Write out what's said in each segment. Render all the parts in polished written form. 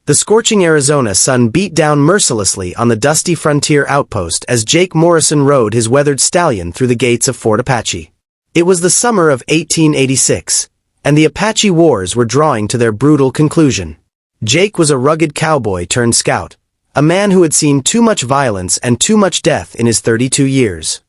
The scorching Arizona sun beat down mercilessly on the dusty frontier outpost as Jake Morrison rode his weathered stallion through the gates of Fort Apache. It was the summer of 1886, and the Apache Wars were drawing to their brutal conclusion. Jake was a rugged cowboy turned scout, a man who had seen too much violence and too much death in his 32 years.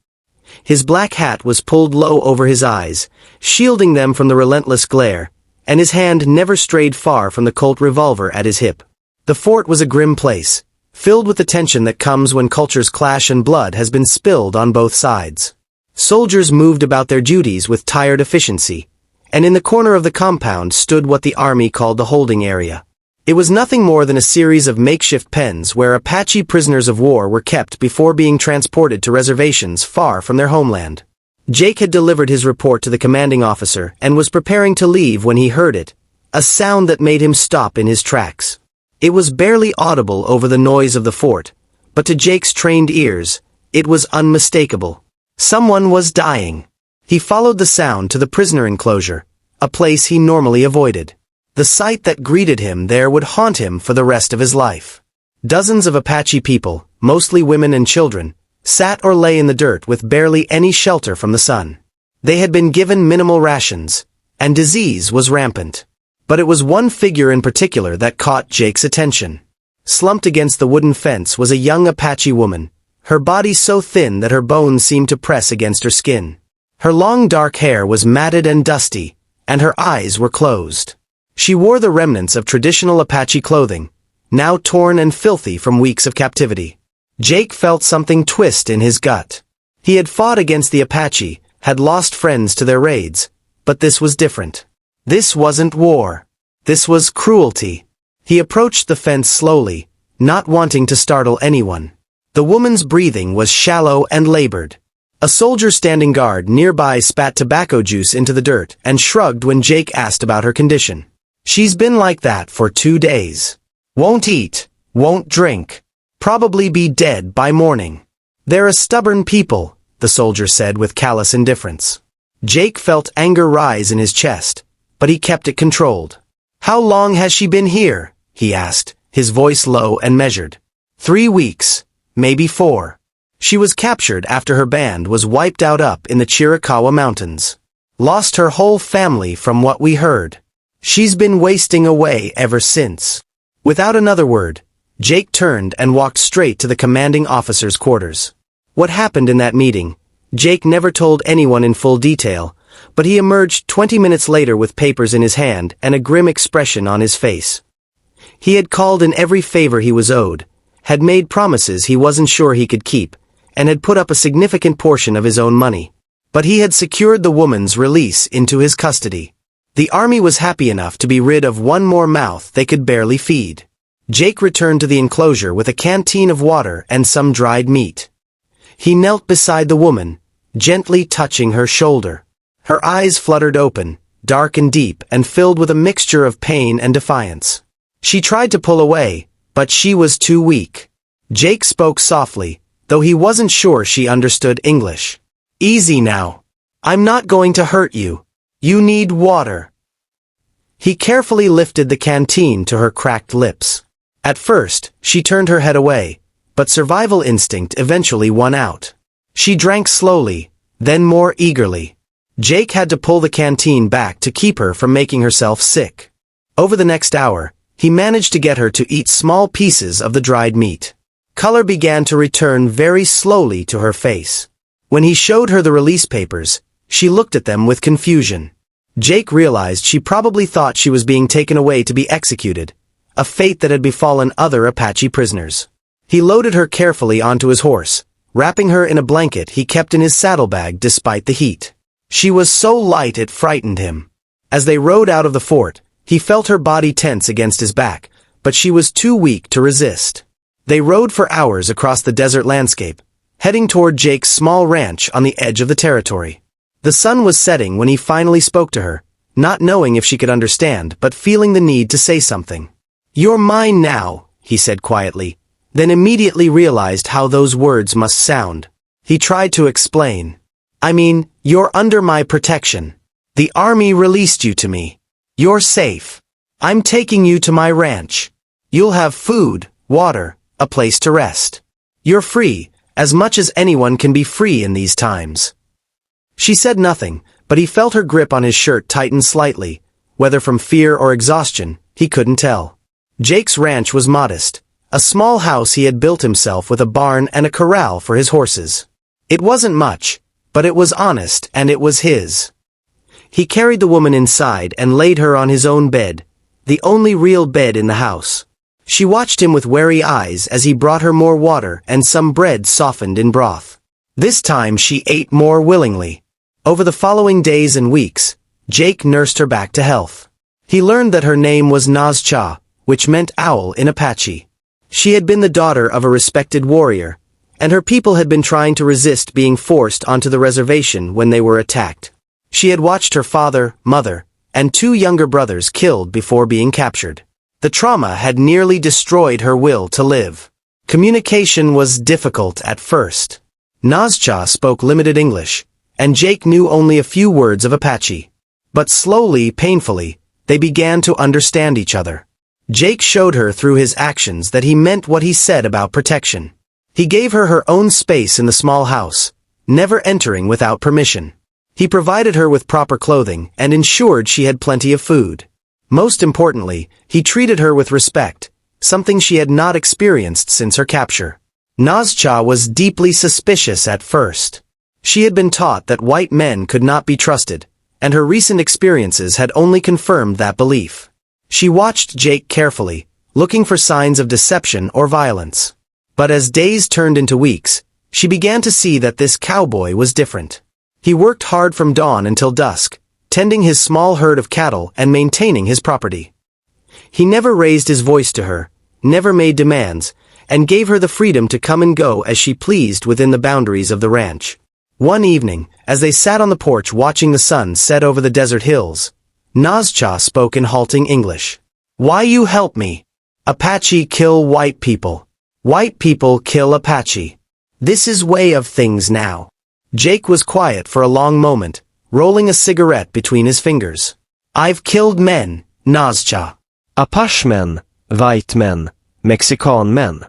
His black hat was pulled low over his eyes, shielding them from the relentless glare, and his hand never strayed far from the Colt revolver at his hip. The fort was a grim place, filled with the tension that comes when cultures clash and blood has been spilled on both sides. Soldiers moved about their duties with tired efficiency, and in the corner of the compound stood what the army called the holding area. It was nothing more than a series of makeshift pens where Apache prisoners of war were kept before being transported to reservations far from their homeland. Jake had delivered his report to the commanding officer and was preparing to leave when he heard it, a sound that made him stop in his tracks. It was barely audible over the noise of the fort, but to Jake's trained ears, it was unmistakable. Someone was dying. He followed the sound to the prisoner enclosure, a place he normally avoided. The sight that greeted him there would haunt him for the rest of his life. Dozens of Apache people, mostly women and children, sat or lay in the dirt with barely any shelter from the sun. They had been given minimal rations, and disease was rampant. But it was one figure in particular that caught Jake's attention. Slumped against the wooden fence was a young Apache woman, her body so thin that her bones seemed to press against her skin. Her long dark hair was matted and dusty, and her eyes were closed. She wore the remnants of traditional Apache clothing, now torn and filthy from weeks of captivity. Jake felt something twist in his gut. He had fought against the Apache, had lost friends to their raids, but this was different. This wasn't war. This was cruelty. He approached the fence slowly, not wanting to startle anyone. The woman's breathing was shallow and labored. A soldier standing guard nearby spat tobacco juice into the dirt and shrugged when Jake asked about her condition. She's been like that for 2 days. Won't eat, won't drink. Probably be dead by morning. They're a stubborn people, the soldier said with callous indifference. Jake felt anger rise in his chest, but he kept it controlled. How long has she been here? He asked, his voice low and measured. 3 weeks, maybe 4. She was captured after her band was wiped out up in the Chiricahua Mountains. Lost her whole family from what we heard. She's been wasting away ever since. Without another word, Jake turned and walked straight to the commanding officer's quarters. What happened in that meeting, Jake never told anyone in full detail, but he emerged 20 minutes later with papers in his hand and a grim expression on his face. He had called in every favor he was owed, had made promises he wasn't sure he could keep, and had put up a significant portion of his own money. But he had secured the woman's release into his custody. The army was happy enough to be rid of one more mouth they could barely feed. Jake returned to the enclosure with a canteen of water and some dried meat. He knelt beside the woman, gently touching her shoulder. Her eyes fluttered open, dark and deep and filled with a mixture of pain and defiance. She tried to pull away, but she was too weak. Jake spoke softly, though he wasn't sure she understood English. Easy now. I'm not going to hurt you. You need water. He carefully lifted the canteen to her cracked lips. At first, she turned her head away, but survival instinct eventually won out. She drank slowly, then more eagerly. Jake had to pull the canteen back to keep her from making herself sick. Over the next hour, he managed to get her to eat small pieces of the dried meat. Color began to return very slowly to her face. When he showed her the release papers, she looked at them with confusion. Jake realized she probably thought she was being taken away to be executed, a fate that had befallen other Apache prisoners. He loaded her carefully onto his horse, wrapping her in a blanket he kept in his saddlebag despite the heat. She was so light it frightened him. As they rode out of the fort, he felt her body tense against his back, but she was too weak to resist. They rode for hours across the desert landscape, heading toward Jake's small ranch on the edge of the territory. The sun was setting when he finally spoke to her, not knowing if she could understand but feeling the need to say something. "You're mine now," he said quietly, then immediately realized how those words must sound. He tried to explain. "I mean, you're under my protection. The army released you to me. You're safe. I'm taking you to my ranch." You'll have food, water, a place to rest. You're free, as much as anyone can be free in these times." She said nothing, but he felt her grip on his shirt tighten slightly. Whether from fear or exhaustion, he couldn't tell. Jake's ranch was modest, a small house he had built himself with a barn and a corral for his horses. It wasn't much, but it was honest and it was his. He carried the woman inside and laid her on his own bed, the only real bed in the house. She watched him with wary eyes as he brought her more water and some bread softened in broth. This time she ate more willingly. Over the following days and weeks, Jake nursed her back to health. He learned that her name was Nazcha, which meant owl in Apache. She had been the daughter of a respected warrior, and her people had been trying to resist being forced onto the reservation when they were attacked. She had watched her father, mother, and 2 younger brothers killed before being captured. The trauma had nearly destroyed her will to live. Communication was difficult at first. Nazcha spoke limited English, and Jake knew only a few words of Apache. But slowly, painfully, they began to understand each other. Jake showed her through his actions that he meant what he said about protection. He gave her her own space in the small house, never entering without permission. He provided her with proper clothing and ensured she had plenty of food. Most importantly, he treated her with respect, something she had not experienced since her capture. Nazcha was deeply suspicious at first. She had been taught that white men could not be trusted, and her recent experiences had only confirmed that belief. She watched Jake carefully, looking for signs of deception or violence. But as days turned into weeks, she began to see that this cowboy was different. He worked hard from dawn until dusk, tending his small herd of cattle and maintaining his property. He never raised his voice to her, never made demands, and gave her the freedom to come and go as she pleased within the boundaries of the ranch. One evening, as they sat on the porch watching the sun set over the desert hills, Nazcha spoke in halting English. "Why you help me? Apache kill white people. White people kill Apache. This is way of things now." Jake was quiet for a long moment, rolling a cigarette between his fingers. "I've killed men, Nazcha. Apache men, white men, Mexican men.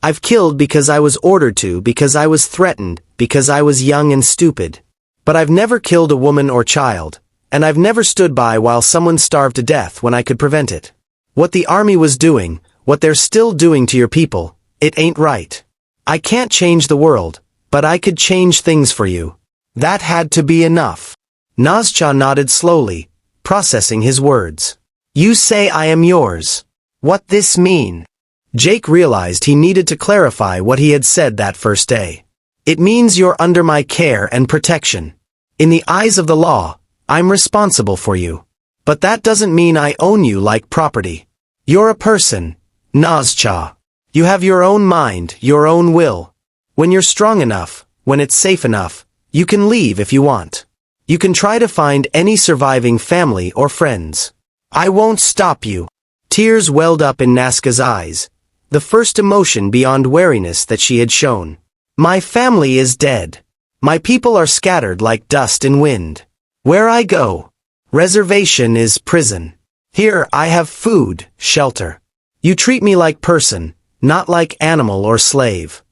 I've killed because I was ordered to, because I was threatened, because I was young and stupid. But I've never killed a woman or child, and I've never stood by while someone starved to death when I could prevent it. What the army was doing, what they're still doing to your people, it ain't right. I can't change the world, but I could change things for you. That had to be enough." Nazcha nodded slowly, processing his words. "You say I am yours. What this mean?" Jake realized he needed to clarify what he had said that first day. "It means you're under my care and protection. In the eyes of the law, I'm responsible for you. But that doesn't mean I own you like property. You're a person, Nazcha. You have your own mind, your own will. When you're strong enough, when it's safe enough, you can leave if you want. You can try to find any surviving family or friends. I won't stop you." Tears welled up in Nazca's eyes, the first emotion beyond wariness that she had shown. "My family is dead. My people are scattered like dust in wind. Where I go, reservation is prison. Here I have food, shelter. You treat me like person, not like animal or slave."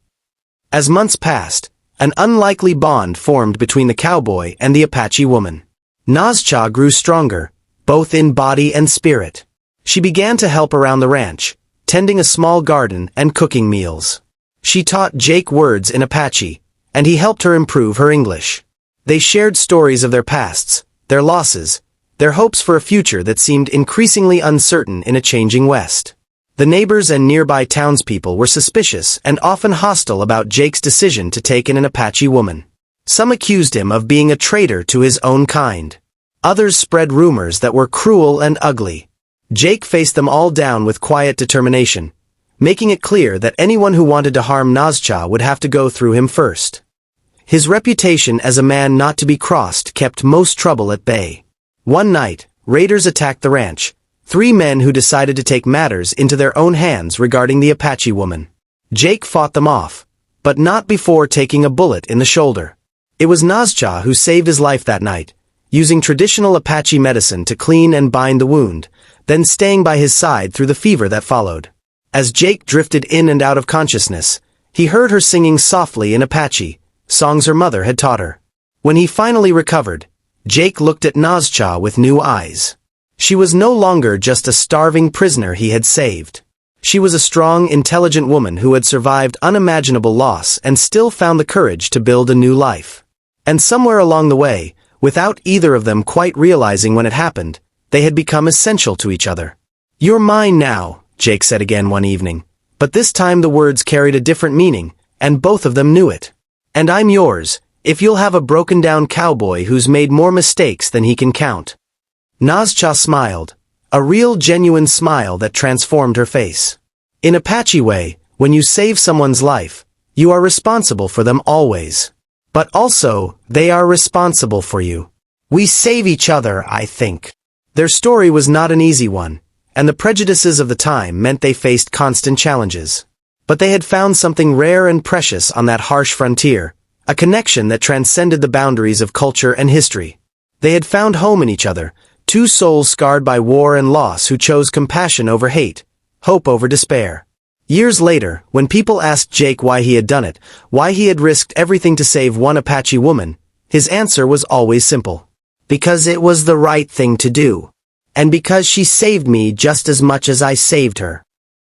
As months passed, an unlikely bond formed between the cowboy and the Apache woman. Nazcha grew stronger, both in body and spirit. She began to help around the ranch, tending a small garden and cooking meals. She taught Jake words in Apache, and he helped her improve her English. They shared stories of their pasts, their losses, their hopes for a future that seemed increasingly uncertain in a changing West. The neighbors and nearby townspeople were suspicious and often hostile about Jake's decision to take in an Apache woman. Some accused him of being a traitor to his own kind. Others spread rumors that were cruel and ugly. Jake faced them all down with quiet determination, making it clear that anyone who wanted to harm Nazcha would have to go through him first. His reputation as a man not to be crossed kept most trouble at bay. One night, raiders attacked the ranch, 3 men who decided to take matters into their own hands regarding the Apache woman. Jake fought them off, but not before taking a bullet in the shoulder. It was Nazcha who saved his life that night, using traditional Apache medicine to clean and bind the wound, then staying by his side through the fever that followed. As Jake drifted in and out of consciousness, he heard her singing softly in Apache, songs her mother had taught her. When he finally recovered, Jake looked at Nazcha with new eyes. She was no longer just a starving prisoner he had saved. She was a strong, intelligent woman who had survived unimaginable loss and still found the courage to build a new life. And somewhere along the way, without either of them quite realizing when it happened, they had become essential to each other. "You're mine now," Jake said again one evening. But this time the words carried a different meaning, and both of them knew it. "And I'm yours, if you'll have a broken-down cowboy who's made more mistakes than he can count." Nazcha smiled, a real genuine smile that transformed her face. In Apache way, when you save someone's life, you are responsible for them always. But also, they are responsible for you. We save each other, I think. Their story was not an easy one, and the prejudices of the time meant they faced constant challenges. But they had found something rare and precious on that harsh frontier, a connection that transcended the boundaries of culture and history. They had found home in each other, two souls scarred by war and loss who chose compassion over hate, hope over despair. Years later, when people asked Jake why he had done it, why he had risked everything to save one Apache woman, his answer was always simple. Because it was the right thing to do. And because she saved me just as much as I saved her.